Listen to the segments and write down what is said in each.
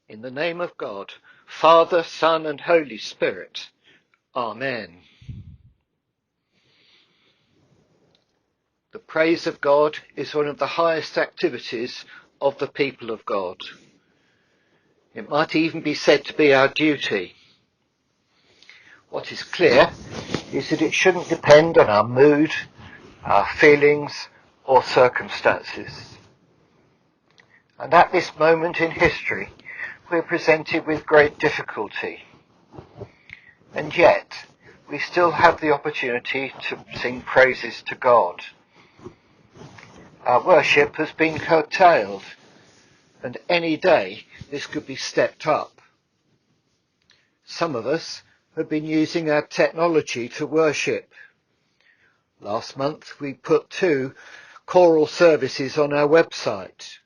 In the name of God, Father, Son and Holy Spirit. Amen. The praise of God is one of the highest activities of the people of God. It might even be said to be our duty. What is clear is that it shouldn't depend on our mood, our feelings or circumstances. And at this moment in history, we're presented with great difficulty. And yet, we still have the opportunity to sing praises to God. Our worship has been curtailed, and any day this could be stepped up. Some of us have been using our technology to worship. Last month we put 2 choral services on our website.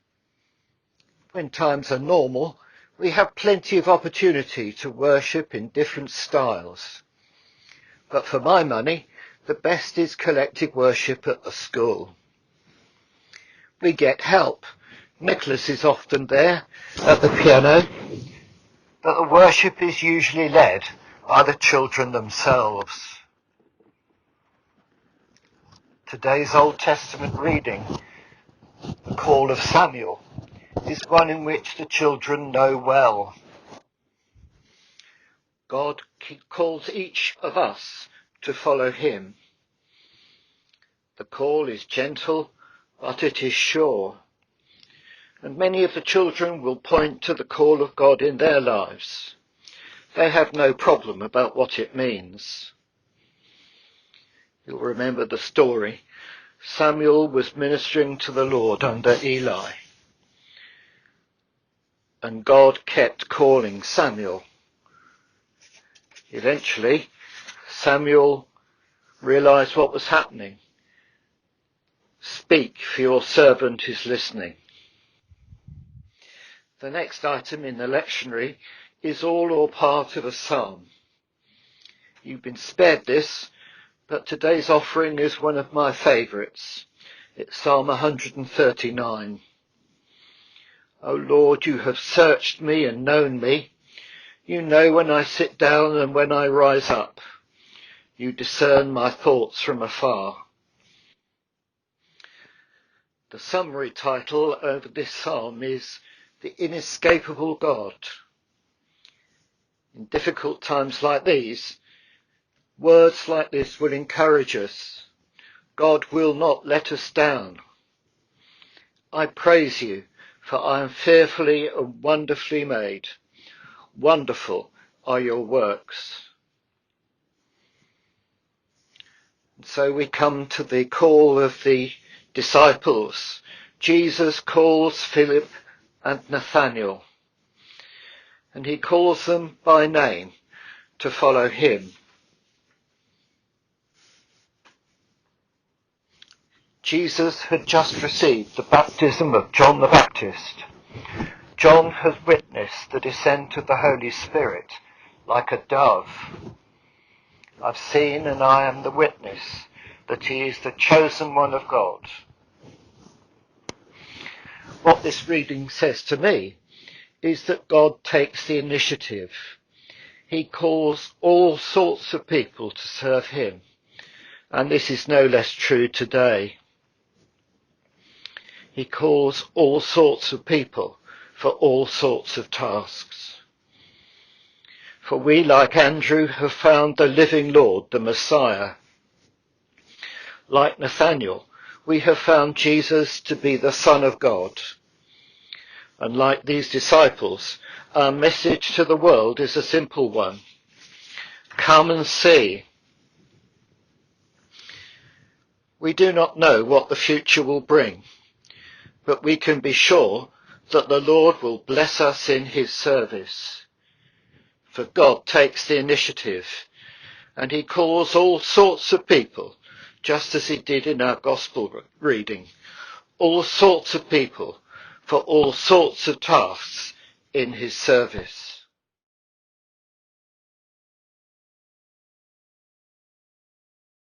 When times are normal, we have plenty of opportunity to worship in different styles. But for my money, the best is collective worship at the school. We get help. Nicolas is often there at the piano, but the worship is usually led by the children themselves. Today's Old Testament reading, the call of Samuel, is one in which the children know well. God calls each of us to follow him. The call is gentle, but it is sure. And many of the children will point to the call of God in their lives. They have no problem about what it means. You'll remember the story. Samuel was ministering to the Lord under Eli. And God kept calling Samuel. Eventually, Samuel realized what was happening. Speak, for your servant is listening. The next item in the lectionary is all or part of a psalm. You've been spared this, but today's offering is one of my favourites. It's Psalm 139. O Lord, you have searched me and known me. You know when I sit down and when I rise up. You discern my thoughts from afar. The summary title over this psalm is The Inescapable God. In difficult times like these, words like this will encourage us. God will not let us down. I praise you, for I am fearfully and wonderfully made. Wonderful are your works. And so we come to the call of the disciples. Jesus calls Philip and Nathanael, and he calls them by name to follow him. Jesus had just received the baptism of John the Baptist. John has witnessed the descent of the Holy Spirit like a dove. I've seen and I am the witness that he is the chosen one of God. What this reading says to me is that God takes the initiative. He calls all sorts of people to serve him, and this is no less true today. He calls all sorts of people for all sorts of tasks. For we, like Andrew, have found the living Lord, the Messiah. Like Nathanael, we have found Jesus to be the Son of God. And like these disciples, our message to the world is a simple one. Come and see. We do not know what the future will bring, but we can be sure that the Lord will bless us in his service. For God takes the initiative, and he calls all sorts of people, just as he did in our gospel reading, all sorts of people for all sorts of tasks in his service.